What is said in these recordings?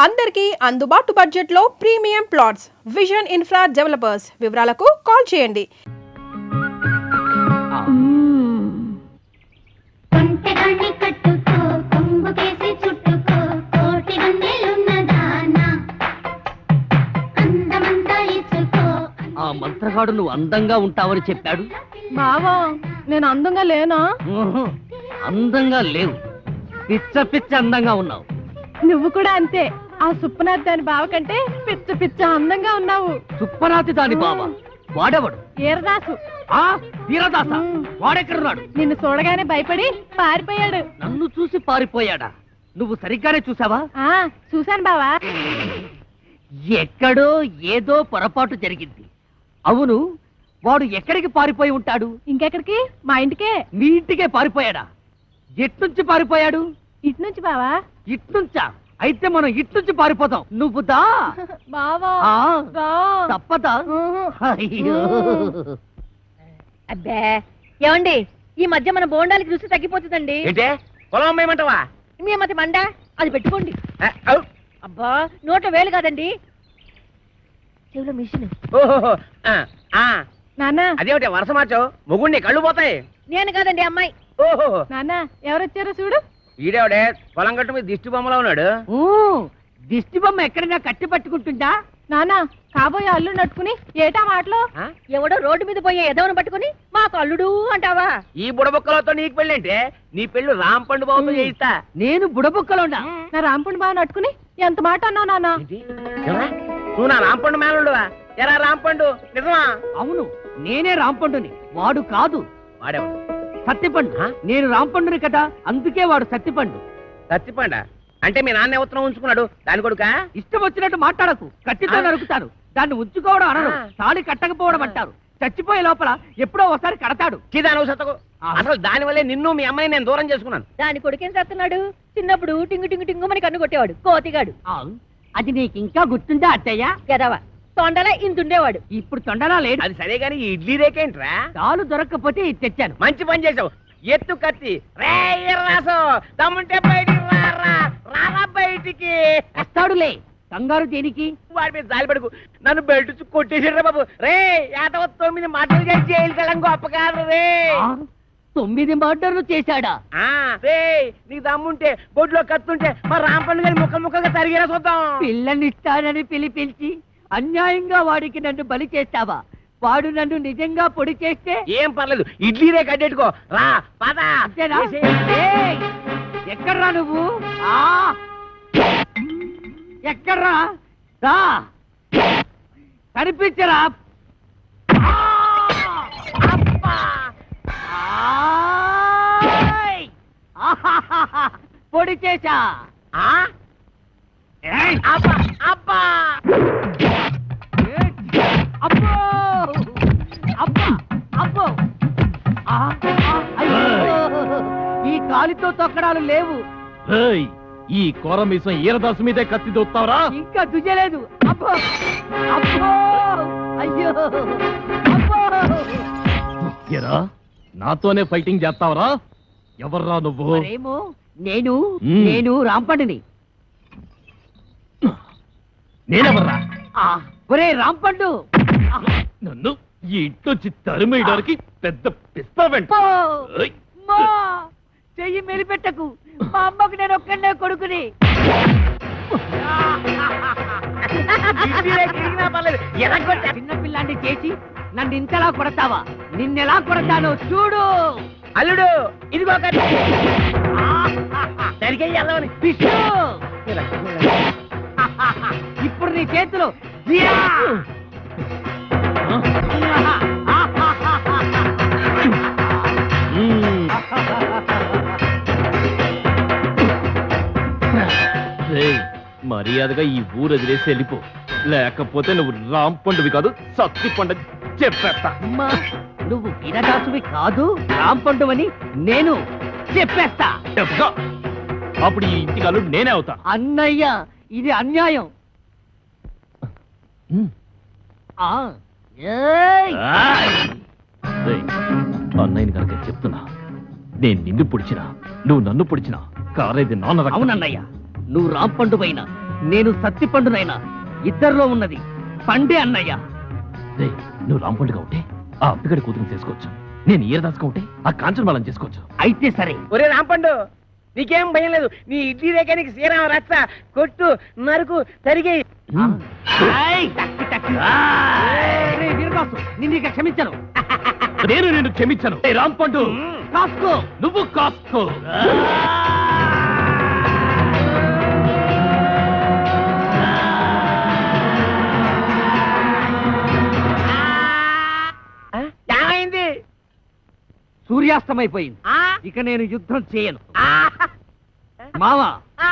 అందరికీ అందుబాటు బడ్జెట్లో premium plots vision infra developers. వివరాలకు కాల్ చేయండి. ఆ మంత్రగాడు నువ్వు అందంగా ఉంటావని చెప్పాడు. బావా నేను అందంగా లేనా? అందంగా లేవు, పిచ్చ పిచ్చ అందంగా ఉన్నావు. నువ్వు కూడా అంతే. ఆ సుప్పనాథ్ దాని బావ కంటే పిచ్చ పిచ్చ అందంగా ఉన్నావు. సుప్పనాథి దాని బావ వాడెవడు? ఈరదాసు. ఆ వీరదాస వాడెక్కడున్నాడు? నిన్ను చూడగానే భయపడి పారిపోయాడు. నన్ను చూసి పారిపోయాడా? నువ్వు సరిగ్గానే చూసావా? చూశాను బావా. ఎక్కడో ఏదో పొరపాటు జరిగింది. అవును, వాడు ఎక్కడికి పారిపోయి ఉంటాడు? ఇంకెక్కడికి? మా ఇంటికే. మీ ఇంటికే పారిపోయాడా? ఎట్నుంచి పారిపోయాడు? ఇటు నుంచి బావా. ఇట్నుంచా? అయితే మనం ఇట్నుంచి పారిపోతాం. నువ్వు దా బావా. తప్పదా? అయ్యో. అబ్బే ఏమండి, ఈ మధ్య మన బోండాలకి రుచి తగ్గిపోతుందండి. పొలం అమ్మేయమంటావా? మీ మతి మండ అది పెట్టుకోండి. అబ్బా నోట వేలు కాదండి, చెవులో మిషన్. నాన్న అదేమిటి వరుస మార్చావు? మొగుడిని కళ్ళు పోతాయి. నేను కాదండి అమ్మాయి. ఓహో నాన్న ఎవరొచ్చారో చూడు. ఈడేవిడే పొలం గట్టు మీద దిష్టి బొమ్మలో ఉన్నాడు. దిష్టి బొమ్మ ఎక్కడైనా కట్టి పట్టుకుంటుందా? నాన్న కాబోయే అల్లుడు నట్టుకుని ఏటా మాటలు? ఎవడో రోడ్డు మీద పోయే ఎదవను పట్టుకుని మాకు అల్లుడు అంటావా? ఈ బుడబొక్కలతో నీకు పెళ్ళి అంటే నీ పెళ్ళు రాంపండు బాబుతో చేయిస్తా. నేను బుడబుక్కలో ఉన్నా. నా రాంపుణ్ణి బాగా నట్టుకుని ఎంత మాట అన్నావు నాన్న? నువ్వు నా రాంపండు మేలుడువా? ఎరా రాంపండు నిజమా? అవును, నేనే రాంపండుని, వాడు కాదు. వాడేవాడు సత్తిపండు. నేను రాంపండుని కదా, అందుకే వాడు సత్తిపండు. సత్తిపండ అంటే మీ నాన్న ఉత్తరం ఉంచుకున్నాడు దాని కొడుక? ఇష్టం వచ్చినట్టు మాట్లాడకు, కత్తితో నరుకుతాను. దాన్ని ఉంచుకోవడం అనరు, తాళి కట్టకపోవడం అంటారు. చచ్చిపోయే లోపల ఎప్పుడో ఒకసారి కడతాడు. అసలు దాని వల్లే నిన్ను మీ అమ్మాయిని నేను దూరం చేసుకున్నాను. దాని కొడుకేం చేస్తున్నాడు? చిన్నప్పుడు టింగు టింగు టింగు మని కన్ను కొట్టేవాడు కోతిగాడు. అది నీకు ఇంకా గుర్తుందా అత్తయ్య? ఎదవా తొండలా ఇంతుండేవాడు. ఇప్పుడు తొండలా లేడు. అది సరే గాని ఈ ఇడ్లీ రేకేంట్రా? తాలు దొరక్కపోతే ఇది తెచ్చాను. మంచి పని చేసావు. ఎత్తు కత్తి రే రాసు తమ్ముంటే బయటికి రారా బయటికి. వస్తాడులే, కంగారు దేనికి? వాడి మీద జాలి పడుకు. నన్ను బయట కొట్టేసాడు బాబు. రే 9 మాటలు చేసి జైలు కలం గొప్ప కాదు రే. 9 మర్డర్లు చేశాడా? రే నీకు దమ్ముంటే బొడ్లో కత్తుంటే మా రాంపండు గారి ముక్కలు ముక్కలుగా తరిగేలా చూద్దాం. పిల్లనిస్తానని పిలిపించి అన్యాయంగా వాడికి నన్ను బలి చేస్తావా? వాడు నన్ను నిజంగా పొడి చేస్తే ఏం పర్లేదు, ఇడ్లీ రే కట్టెట్టుకో. రా పద. ఎక్కడ్రా నువ్వు? ఎక్కడ్రా? రా కనిపించరా? పొడి చేశా. అబ్బా అబ్బా అబ్బో అబ్బా అబ్బో. ఈ కాలితో తొక్కడాలు లేవు. ఈ కోరమీసం ఈరదాసు మీదే కత్తి దొత్తావరా? ఇంకా దుజలేదు. అబ్బో అబ్బో అయ్యో అబ్బో. ఎరా నాతోనే ఫైటింగ్ చేస్తావరా? ఎవర్రా నువ్వు? మరేమో నేను రాంపండుని. నేనెవర్రా? ఒరే రాంపండు, నన్ను ఈ ఇంట్లోంచి తరిమేయడానికి పెద్ద పిస్తావెంట. చెయ్యి మెలిపెట్టకు. మా అమ్మకు నేను ఒక్కడే కొడుకుని. చిన్నపిల్లాన్ని చేసి నన్ను ఇంతలా కొడతావా? నిన్నెలా కొడతానో చూడు. అల్లుడు ఇదిగో విష్ణు, ఇప్పుడు నీ చేతిలో మర్యాదగా ఈ ఊరు వదిలేసి వెళ్ళిపో, లేకపోతే నువ్వు రాంపండువి కాదు సత్తిపండు చెప్పేస్తా. అమ్మా, నువ్వు వీరదాసువి కాదు, రాంపండువని నేను చెప్పేస్తా. అప్పుడు ఈ ఇంటికి అల్లుడు నేనే అవుతా. అన్నయ్య, ఇది అన్యాయం. అన్నయ్యని కనుక చెప్తున్నా, నేను నిన్ను పొడిచినా నువ్వు నన్ను పొడిచినా కారేది నాన్న. అవునన్నయ్య, నువ్వు రాంపండు పైన నేను సత్తిపండునైనా ఇద్దరిలో ఉన్నది పండే అన్నయ్య. రేయ్, నువ్వు రాంపండుగా ఉంటే ఆ అప్పిగడి కూతురు చేసుకోవచ్చు, నేను ఈరదాసుగా ఉంటే ఆ కాంచన బాలం చేసుకోవచ్చు. అయితే సరే. ఒరే రాంపండు, నీకేం భయం లేదు. నీ ఇడ్లీ రేఖ నీకు శ్రీరామ రచ్చ కొట్టు, నరుకు, తరిగి. వీరదాసు, నిన్ను ఇక క్షమించను. నేను నిన్ను క్షమించను. రేయ్ రాంపండు, కాసుకో. నువ్వు కాసుకో. ఏమైంది? సూర్యాస్తమైపోయింది. ఇక నేను యుద్ధం చేయను. మావా,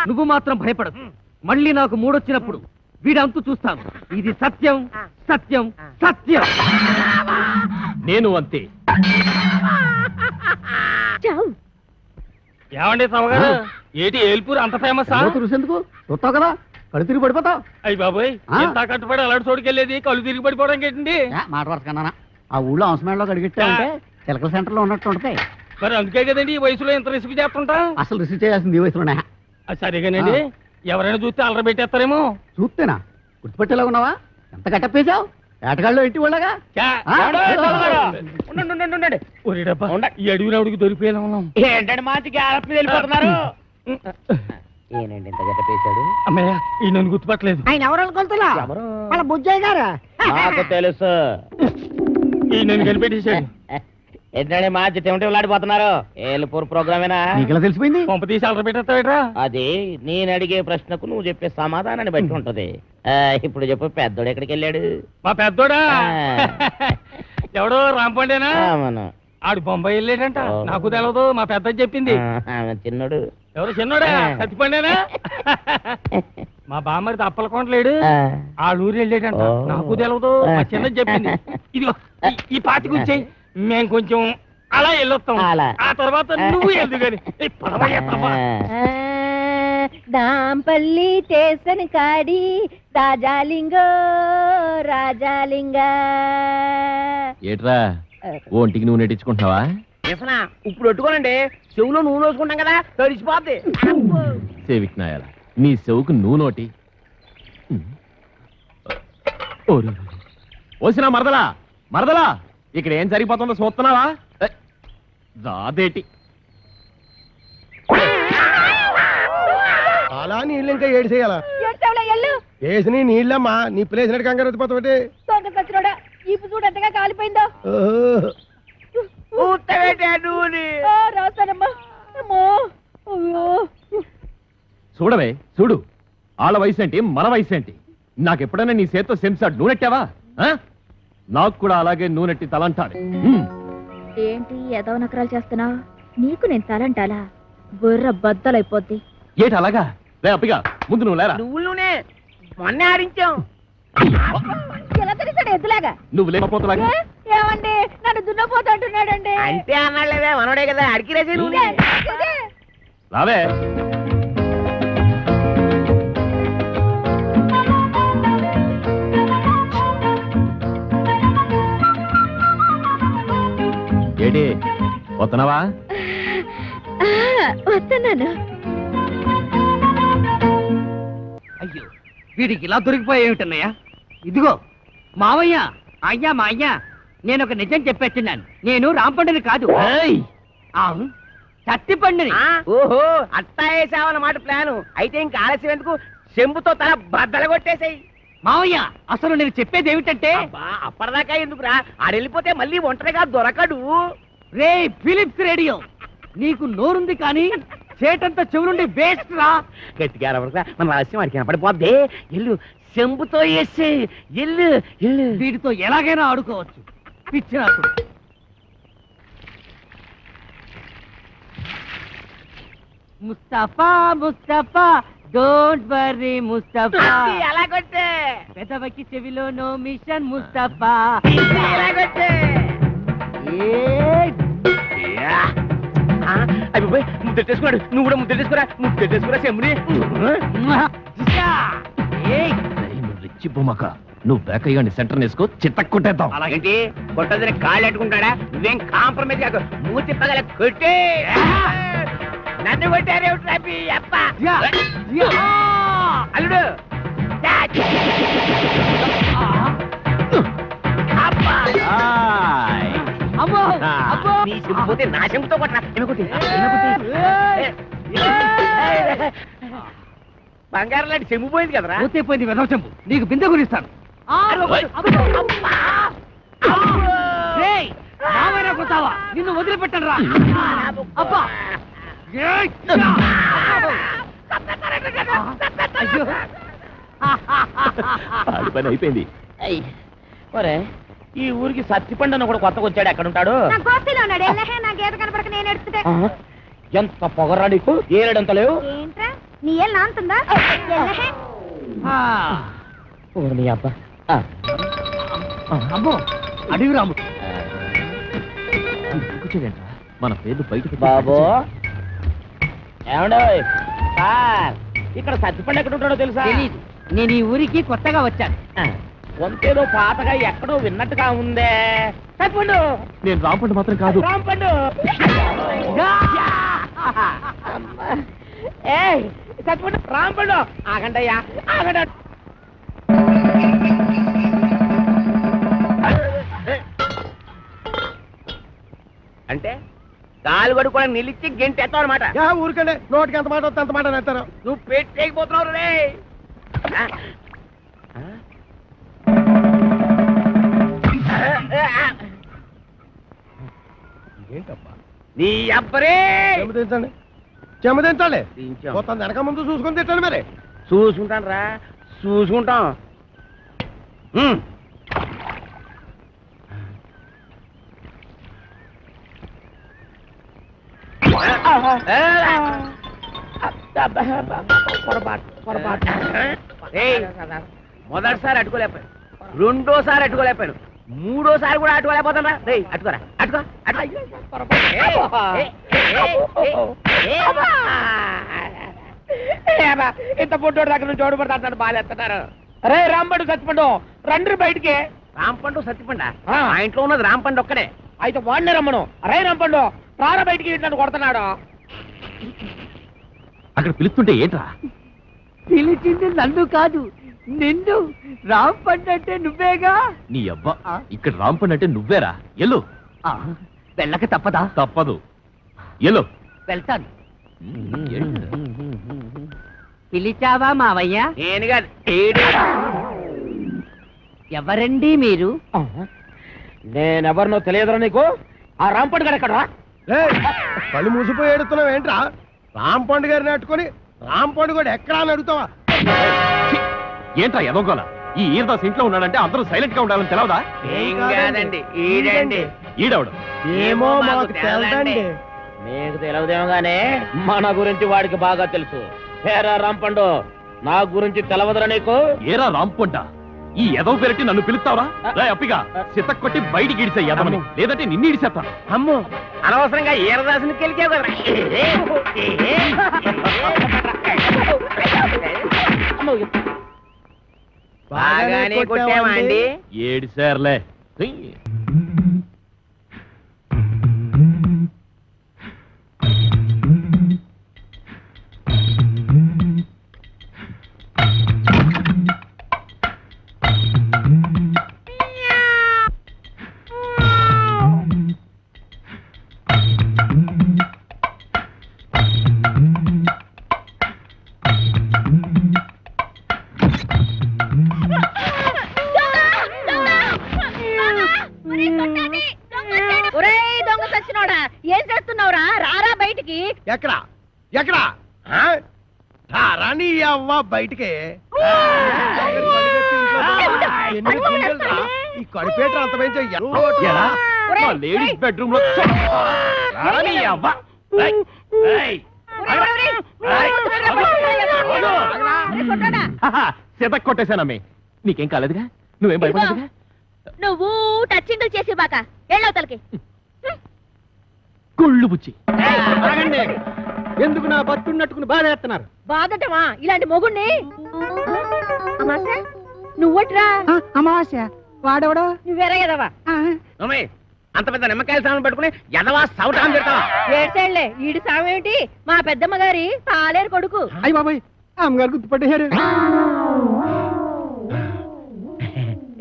నువ్వు మాత్రం భయపడదు. మళ్ళీ నాకు మూడొచ్చినప్పుడు వీడంతు చూస్తాను. ఇది సత్యం, సత్యం, సత్యం. నేను అంతే. చావు. ఏమండి సవగారు, ఏటి ఏల్పూర్ అంత ఫేమస్? ఎందుకు చూస్తావు కదా, కళ్ళు తిరిగి పడిపోతావు. అయ్యి బాబోయ్, ఎంత కట్టుబడి అలాంటి చోటుకెళ్ళేది కళ్ళు తిరిగి పడిపోవడం ఏంటండి? మాట వరకన్నా ఆ ఊళ్ళో అవసరంలో కడిగిట్టామంటే చిలకల సెంటర్ లో ఉన్నట్టు ఉంటాయి. మరి అందుకే కదండి ఈ వయసులో ఎంత రిస్క్ చేస్తుంటా. అసలు రిసీవ్ చేయాల్సింది ఈ వయసులోనే. సరిగానండి, ఎవరైనా చూస్తే అల్లరి పెట్టేస్తారేమో. చూస్తేనా గుర్తుపెట్టేలా ఉన్నావా? ఎంత కట్టప్పేశావు? ఏటగాళ్ళు ఇంటి వాళ్ళగా. ఒరే డబ్బా, ఈ అడవిరావుడికి దొరికిపోయేలా ఉన్నాం. ఏంటంటే మాచి గ్యాలప్ వెళ్ళిపోతున్నారు. ఏనండి ఇంత గట్ట పేశాడు? అమ్మయ్య, ఈ నన్ను గుర్తుపట్టలేదు. ఆయన ఎవరు కొలుతులా? వాళ్ళ బుజ్జయ్య గారు. నాకు తెలుసు. ఈ నన్ను కనిపెట్టేశాడు. ఏంటంటే మాచి టెంటిలాడిపోతున్నారు. ఏలుపూర్ ప్రోగ్రామేనా? నీకెలా తెలిసిపోయింది? పంప తీసి అల్లరి పెట్టేస్తావేట్రా? అది నేను అడిగే ప్రశ్నకు నువ్వు చెప్పే సమాధానాన్ని బట్టి ఉంటది. ఇప్పుడు చెప్పు, పెద్దోడు ఎక్కడికి వెళ్ళాడు? మా పెద్దోడా? ఆ. ఎవడో రాంపండేనా? మనం ఆడు బొంబాయి వెళ్ళాడంట. నాకు తెలవదు, మా పెద్ద చెప్పింది. చిన్నోడు ఎవరు చిన్నోడా? సత్తిపండేనా? మా బామ్మరిది అప్పలకొండలేడు, ఆ ఊరు వెళ్ళాడంట. నాకు తెలవదు, మా చిన్న చెప్పింది. ఇదిగో ఈ పాటి కూర్చాయి, మేము కొంచెం అలా వెళ్ళొస్తాం. అలా. ఆ తర్వాత నువ్వు వెళ్దు గాని. దాంపల్లి స్టేషన్ కాడి రాజాలింగో రాజాలింగ. ఏట్రా, ఒంటికి నువ్వు నెట్టించుకుంటున్నావా? ఇప్పుడు పెట్టుకోనండి, చెవులో నూనె వేసుకుంటాం కదా, తడిసిపోద్ది. సేవిక్నాయాల, నీ చెవుకు నువ్వు నోటి. ఓసినా మరదలా, మరదలా, ఇక్కడ ఏం జరిగిపోతుందో చూస్తున్నావా? రాదేటి. అలా నీళ్ళు ఇంకా ఏడు చేయాలా? ఏడ్చావులే, ఎల్లు. వేసి నీళ్ళమ్మా, నీ ప్లేస్ నట్టు కంగారు ఎత్తిపోతావు. దొంగ సచ్చినోడా, ఈపు చూడు ఎంతగా కాలిపోయిందో. ఆ, రాస్తానమ్మా. అమ్మో, అయ్యో. చూడవే, చూడు, వాళ్ళ వయసు ఏంటి, మన వయసు ఏంటి? నాకెప్పుడైనా నీ చేత్తో సెంసాడు నూనెట్టావా? నాకు కూడా అలాగే నూనెట్టి తలంటాడు. ఏంటి ఏదో నకరాలు చేస్తున్నావు? నీకు నేను తలంటాలా? బుర్ర బద్దలైపోద్ది. ఏటి అలాగా? లే అప్పిగా, ముందు నువ్వు లేరా. నువ్వులునే మొన్నే ఆడించాం. ఎలా తెలిసాడు ఎద్దులాగా? నువ్వు లేకపోతలాగా. ఏమండి, నన్ను దున్నపోతా అంటున్నాడండి. అంటే అన్నాడులేదా, మనోడే కదా, అడిగి రేసి రావే. ఏటి వస్తున్నావా? వస్తున్నాను. అయ్యో, వీడికి ఇలా దొరికిపోయేమిటన్నయ్యా? ఇదిగో మావయ్య, అయ్యా మా అయ్యా, నేను ఒక నిజం చెప్పేస్తున్నాను. నేను రాంపండుని కాదు, సత్తిపండుని. ఓహో, అట్టా వేసావన్నమాట ప్లాను. అయితే ఇంకా ఆలస్యం ఎందుకు, చెంబుతో తల బద్దలు కొట్టేసాయి. మావయ్య, అసలు నేను చెప్పేది ఏమిటంటే, అప్పటిదాకా ఎందుకురా, ఆడెళ్ళిపోతే మళ్ళీ ఒంటరిగా దొరకడు. రే ఫిలిప్స్ రేడియో, నీకు నోరుంది కానీ చేటంతా చెవులుండి వేస్ట్ రా. గట్టిగా అరవరా, మన రహస్యం వాడికి కనపడిపోద్ది. ఎల్లు, చెంబుతో వేసే, ఎల్లు ఎల్లు. వీటితో ఎలాగైనా ఆడుకోవచ్చు. పిచ్చినాకుడు. Mustafa Mustafa, don't worry Mustafa. అలా కొట్టే, పెదవకి చెవిలో నో మిషన్ ముస్తఫా. అలా కొట్టే. అయిపోయి ముద్దెట్టేసుకున్నాడు. నువ్వు కూడా ముద్దెట్టేసుకురా, ముద్దెట్టేసుకురా చెంబుని. రిచ్చి బొమ్మక, నువ్వు బేకయ్యాన్ని సెంటర్ వేసుకో, చిత్తక్కొట్టేద్దాం. అలాగేంటి, కొట్టదని కాళ్ళు ఎట్టుకుంటాడా? నువ్వేం కాంప్రమైజ్ కాదు, మూతి పగల కొట్టే. నన్ను కొట్టారే అప్ప. అల్లుడు, కాకపోతే నాశంతో కొట్టరా బంగారం లాంటి చెంబు పోయింది కదరా పోతే పోయింది వెదవ చెంపు నీకు బిందె గురిస్తాను మామైనా కొడతావా నిన్ను వదిలిపెట్టను రా అబ్బా ఏయ్! అయ్యో ఆడి పని అయిపోయింది ఒరే ఈ ఊరికి సత్తిపండు కూడా కొత్తగా వచ్చాడు ఎక్కడ ఉంటాడు గోపిలో ఉన్నాడు ఎల్లహే నా గేదె కనపడక నేను ఎడుతుంటే ఎంత పొగరా నీకు ఏడంత లేవు ఏంట్రా నీ ఏళ్ళు నాంతుందా ఎల్లహే నీ అబ్బా అమ్మో అడివి రాముడు కూర్చోలేంట్రా మన పేర్లు బయటకు బాబు ఏమండో సార్ ఇక్కడ సత్తిపండు ఎక్కడ ఉంటాడో తెలుసా తెలీదు నేను ఈ ఊరికి కొత్తగా వచ్చాను వంతేదో పాతగా ఎక్కడో విన్నట్టుగా ఉందే సత్తిపండు నేను రాంపండు మాత్రం కాదు రాంపండు ఏయ్ సత్తిపండు రాంపండు ఆగండయ్యా ఆగండి అంటే కాలు కూడా నిలిచి గెంటి ఎత్తావు అనమాట ఊరికండి నోటికి ఎంత మాట వస్తే అంత మాట నేస్తారు నువ్వు పెట్టేయకపోతున్నావు రే ఏంటబ్బా నీ అబ్బరే చెమ్మదించండి చెమ్మదించండి మొత్తం వెనక ముందు చూసుకొని తిట్టండి మరి చూసుకుంటాను రా చూసుకుంటాం మొదటిసారి అట్టుకోలేకపోయాను రెండోసారి అట్టుకోలేకపోయాను మూడోసారి కూడా అట్టుకోలేకపోతాను రే అట్టుకోరా అట్టుకో ఇంత పుట్టోడు దగ్గర నుంచి ఓడిపడతాడు బాగాలేస్తున్నారు రే రాంపండు సత్తిపండు రండి బయటికి రాంపండు సత్తిపండ ఆ ఇంట్లో ఉన్నది రాంపండు ఒక్కడే అయితే వాడినే రమ్మను రే రాంపండు రారా బయటికి నన్ను కొడుతున్నాడు అక్కడ పిలుస్తుంటే ఏంట్రా పిలిచింది నన్ను కాదు నిన్ను రాంపండు అంటే నువ్వేగా నీ అబ్బా ఇక్కడ రాంపండు అంటే నువ్వేరా ఎల్లు వెళ్ళక తప్పదా తప్పదు ఎల్లు వెళ్తాను పిలిచావా మావయ్య నేను కాదు ఎవరండి మీరు నేనెవరినో తెలియదురా నీకు ఆ రాంపండు గారు ఎక్కడ కళ్ళు మూసిపోయి ఏడుతున్నావు ఏంట్రా రాంపండు గారిని అట్టుకొని రాంపండు కూడా ఎక్కడా అని అడుగుతావా ఏంట్రా ఎదోగోల ఈ ఈరదాస్ ఇంట్లో ఉన్నాడంటే అందరూ సైలెంట్ గా ఉండాలని తెలవదా ఏం కాదండి ఈడండి ఈడవడు ఏమో మాకు తెలదండి నీకు తెలియదేమో గానే మన గురించి వాడికి బాగా తెలుసు హేరా రాంపండు నా గురించి తెలవదురా నీకు ఏరా రాంపంట ఈ ఎదవ పెరటి నన్ను పిలుస్తావరా రా అప్పిగా సిత కొట్టి బయటికి ఇడిసే ఎదవని లేదంటే నిన్ను ఇడిసేస్తాను అమ్ము అనవసరంగా ఈరదాసుని కెలికావు కదా బాగానే కొట్టావా అండి ఏడిసార్లే ఒరేయ్ దొంగ సచ్చినోడా ఏం చేస్తున్నావురా రారా బయటికి ఎక్కడా ఎక్కడా రాని అవ్వ బయటికి ఈ కడిపేట అంత లేడీస్ బెడ్రూమ్ లో సిత కొట్టేశానమ్మే నీకేం కాలేదుగా నువ్వేం భయపడదుగా నువ్వు టచ్చింగ్ చేసి బాక ఎళ్ళవతలకి కుళ్ళు బుచ్చి ఎందుకు నా బతున్నట్టుకుని బాధేస్తున్నారు బాధటమా ఇలాంటి మొగుణ్ణి అమాస నువ్వట్రా అమావాస్య వాడెవడో నువ్వెరగదవా అంత పెద్ద నిమ్మకాయల సామాన్ పెట్టుకుని ఎదవా సౌటాన్ని తిడతావా ఏడ్చేళ్లే ఈడి సామేమిటి మా పెద్దమ్మ గారి పాలేరు కొడుకు అయ్యి బాబాయ్ అమ్మగారు గుర్తుపట్టేశారు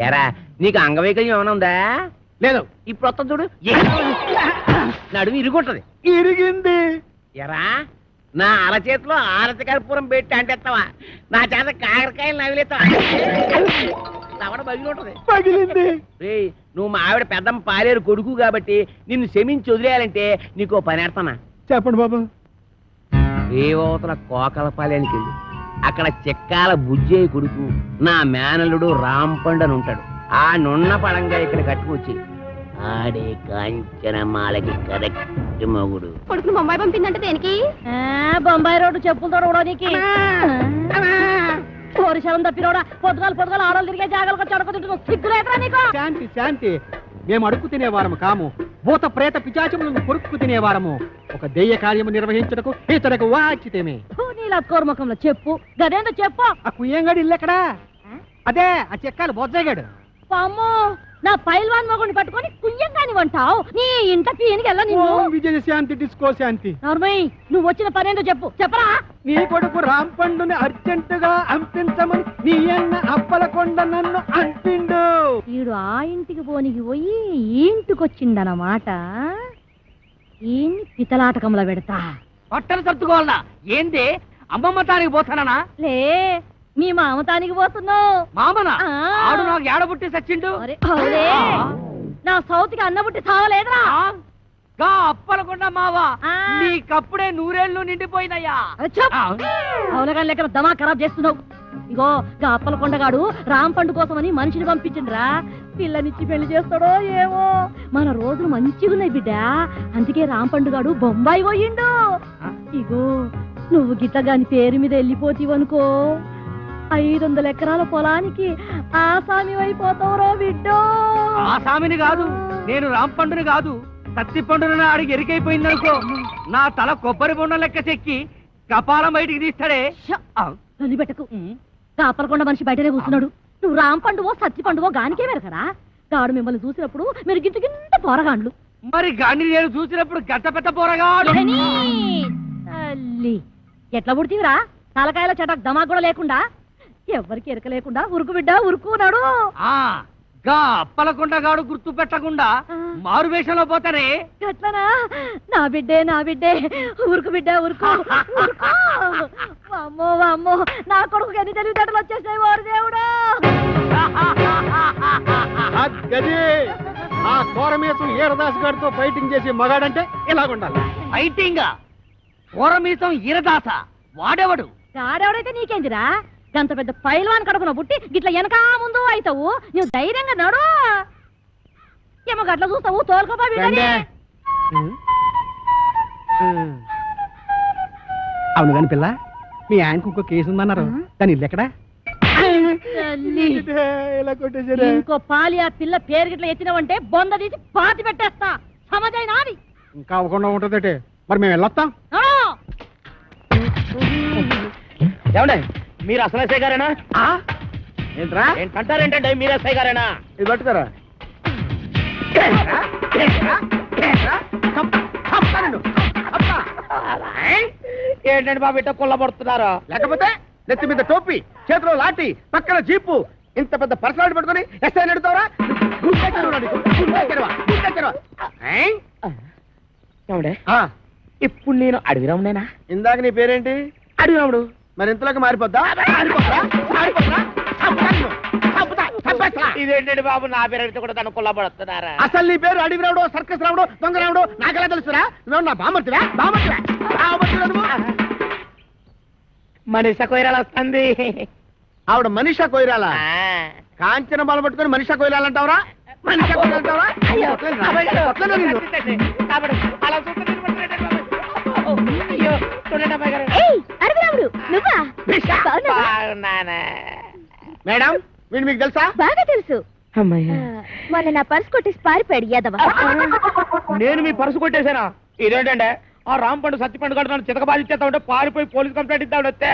ఎరా నీకు అంగవైకల్యం ఏమైనా ఉందా లేదు ఇప్పుడు వస్తా చూడు నడుము ఇరుగుంటది. ఇరిగింది. ఎరా నా అరచేతిలో ఆరతి కర్పూరం పెట్టి అంటేస్తావా? నా చేత కాకరకాయలు నవిలేస్తావా? తవడ బగిలి ఉంటది. పగిలింది. రేయ్, నువ్వు మా ఆవిడ పెద్దమ్మ పాలేరు కొడుకు కాబట్టి నిన్ను క్షమించి వదిలేయాలంటే నీకు పని ఏడతానా? చెప్పండి బాబు. రేవతల కోకలపాలెనికి వెళ్ళి అక్కడ చెక్కాల బుజ్జయ్య కొడుకు నా మేనల్లుడు రాంపండు అని ఉంటాడు. ఆ నున్న పడంగా ఇక్కడ కట్టుకొచ్చి ఆడే కాంచనమాలకి కరెక్ట్ మగుడు. కొడుకును బొంబాయి పంపిందంటే దేనికి? బొంబాయి రోడ్డు చెప్పులు తోడవడానికి. కోరిశలం తప్పినోడా, పొద్దుగాలు ఆడలు తిరిగే జాగాలకు వచ్చి అడుగుతుంటున్నావు. సిగ్గులేదురా నీకు? శాంతి శాంతి. మేము అడుక్కు తినేవారము కాము. భూత ప్రేత పిచాచములను కొరుక్కు తినేవారము. ఒక దెయ్య కార్యము నిర్వహించటకు ఇతరకు వాచితేమే. నీలా కోర్మకంలో చెప్పు, గదేందో చెప్పు. ఆ కుయ్యంగాడు ఇల్లు ఎక్కడా? అదే ఆ చెక్కాలు బొజ్జగాడు. పాము, నా పైల్వాన్ మొగుడిని పట్టుకొని కుయ్యంగాని వంటావు. నీ ఇంట పీనికి వెళ్ళ నిన్ను. విజయ శాంతి డిస్కో శాంతి. నర్మయ్, నువ్వు వచ్చిన పనేందో చెప్పు, చెప్పరా? నీ కొడుకు రాంపండుని అర్జెంటుగా అంపించమని నీ అన్న అప్పలకొండ నన్ను అంపిండు. వీడు ఆ ఇంటికి పోనికి పోయి ఈ ఇంటికి వచ్చిందన్నమాట. ఈ పితలాటకంలో పెడతా. పట్టలు సర్దుకోవాలనా? ఏంది అమ్మమ్మ తానికి పోతానా? లే, మీ మామతానికి పోతున్నావు. మామనా? ఆ. ఆడు నాకు ఏడబుట్టి సచ్చిండు. అరే, అవునే. నా సౌతికి అన్నబుట్టి చావలేదురా? గా అప్పలకుండా మావా, ఆ. నీకప్పుడే నూరేళ్లు నిండిపోయినయ్యా. అవునగా లెక్క దమా ఖరాబ్ చేస్తున్నావు. ఇగో గా అప్పల కొండగాడు రాంపండు కోసమని మనిషిని పంపించిండ్రా. పిల్లనిచ్చి పెళ్లి చేస్తాడో ఏమో. మన రోజులు మంచిగా ఉన్నాయి బిడ్డ. అందుకే రాంపండుగాడు బొంబాయి పోయిండు. ఇగో నువ్వు గిట్టగాని పేరు మీద వెళ్ళిపోతీవనుకో, 500 ఎకరాల పొలానికి ఆసామి అయిపోతావురో బిడ్డో. ఆ సామిని కాదు, నేను రాంపండుని కాదు, సత్తి పండుని అడిగి ఎరికైపోయిందనుకో, నా తల కొబ్బరి బొండం లెక్క చెక్కి కపాలం బయటికి తీస్తాడే. పెట్టకు. కాపలకొండ మనిషి బయటనే కూర్చున్నాడు. నువ్వు రాంపండువో సత్తి పండువో గానికే వెరకరా? గాడు మిమ్మల్ని చూసినప్పుడు మీరు గింత పోరగాండ్లు. మరి గాని నేను చూసినప్పుడు గంట పెద్ద పోరగా తల్లి ఎట్లా పుడితీవిరా? తలకాయల చటాక్ దమా కూడా లేకుండా, ఎవరికి ఎరక లేకుండా ఉరుకు బిడ్డ ఉరుకున్నాడు. గా అప్పలకొండగాడు గుర్తు పెట్టకుండా మారు వేషంలో పోతానే. ఎట్లనా? నా బిడ్డే ఉరుకు బిడ్డ ఉరుకు ఉరుకు. అమ్మో అమ్మో, నా కొడుకు ఎన్ని తెలివితేటలు వచ్చేసాయి వారు దేవుడు. గది ఆ కోరమేసం ఈరదాస్ గారితో ఫైటింగ్ చేసి మగాడంటే ఇలాగుండాలి. ఫైటింగ్ పూరమీసం ఈరదాస వాడెవడు? గాడెవడైతే నీకేందిరా? గంత పెద్ద పైల్వాన్ కడుపున పుట్టి గిట్ల వెనకా ముందు అవుతావు. నువ్వు ధైర్యంగా నడు. ఏమో గట్ల చూస్తావు, తోలుకోపా బిడ్డని. అవును కాని పిల్ల, మీ ఆయనకు ఇంకో కేసు ఉందన్నారు. దాని ఇల్లు ఎక్కడా? తల్లి, ఇలా కొట్టేసారా? ఇంకో పాలి ఆ పిల్ల పేరు గిట్ల ఎత్తినవంటే బొంద తీసి పాతి పెట్టేస్తా. సమజైనా అది? ఇంకా అవ్వకుండా ఉంటుందటే. మరి మేము వెళ్ళొస్తాం. ఏమండే, మీరు అసలు ఎస్ఐ గారేనా? ఏంట్రా ఏంటంటారేంటంటే మీరు ఎస్ఐ గారేనా? ఇది పట్టుతారా? ఏంటండి బాబు ఇట్ట కుళ్ళబడుతున్నారు? లేకపోతే నెత్తి మీద టోపీ, చేతిలో లాఠీ, పక్కన జీపు, ఇంత పెద్ద పర్సనాలిటీ పట్టుకొని ఎస్ఐ నడుతావరా? ఏమండే, ఇప్పుడు నేను అడవిరామునేనా? ఇందాక నీ పేరేంటి? అడవిరాముడు. మరి ఇంతలోకి మారిపోద్దా? ఇదేంటండి బాబు, నా పేరు కూడా తను కుళ్ళబడుతున్నారా? అసలు నీ పేరు అడవి రావుడు, సర్కస్ రావుడు, దొంగ రావుడు నాకెలా తెలుసురా? నువ్వు నా బామర్తివా? మనిషి కొయ్యరాలు వస్తుంది. ఆవిడ మనిషా కొయ్యరాలా? కాంచన బాల పట్టుకొని మనిషా కొయ్యాలంటావరా? మనిషా కొయ్యాలంటావరా? మేడం, వీడు మీకు తెలుసా? బాగా తెలుసు. మొన్న నా పర్స్ కొట్టేసి పారిపోయాడు యాదవ. నేను మీ పరుసు కొట్టేశానా? ఇదేంటంటే ఆ రాంపండు సత్తిపండు గడు నన్ను చితకబాది ఇచ్చేస్తా ఉంటే పారిపోయి పోలీస్ కంప్లైంట్ ఇద్దామని వస్తే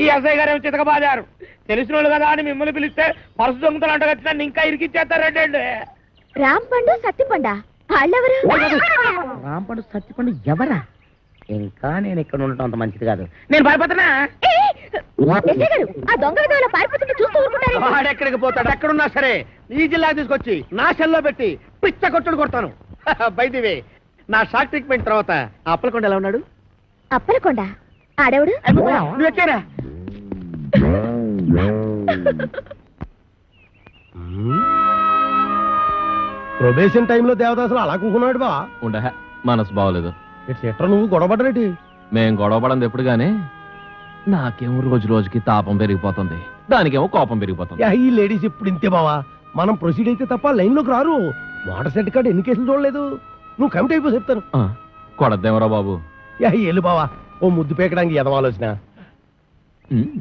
ఈ ఎస్ఐ గారు ఏమో చితకబాదారు. తెలిసిన వాళ్ళు కదా అని మిమ్మల్ని పిలిస్తే పరుసు దొంగతలు అంట కట్టి నన్ను ఇంకా ఇరికిచ్చేస్తారంటే. రాంపండు సత్తిపండా వాళ్ళెవరు? రాంపండు సత్తిపండు ఎవరా? ఇంకా నేను ఇక్కడ ఉండటం అంత మంచిది కాదు. నేను భయపడుతున్నా. ఆ దొంగ విధాలు పారిపోతుంటే చూస్తూ ఊరుకుంటారు. వాడెక్కడికి పోతాడు? ఎక్కడున్నా సరే ఈ జిల్లా తీసుకొచ్చి నా సెల్లో పెట్టి పిచ్చ కొట్టుడు కొడతాను. బయటివే నా షాక్ ట్రీట్మెంట్ తర్వాత ఆ అప్పలకొండ ఎలా ఉన్నాడు? అప్పలకొండ ఆడవుడు నువ్వు ఎక్కారా? ప్రొబేషన్ టైంలో దేవదాసులు అలా కూకున్నాడు బా. ఉండే మనసు బాగోలేదు. ఇట్స్ ఎట్రా నువ్వు గొడవపడరేటి? మేం గొడవ పడింది ఎప్పుడు గానీ నాకేమో రోజు రోజుకి తాపం పెరిగిపోతుంది, దానికేమో కోపం పెరిగిపోతుంది. యా, ఈ లేడీస్ ఇప్పుడు ఇంతే బావా. మనం ప్రొసీడ్ అయితే తప్ప లైన్ లోకి రారు. వాటర్ సెట్ కార్డు ఎన్ని కేసులు చూడలేదు. నువ్వు కమిట్ అయిపో చెప్తాను. ఆ, కొడద్దేమరా బాబు. యా, ఎల్లు బావా, ఓ ముద్దు పేకడానికి ఎదవాలోచన. ఉమ్.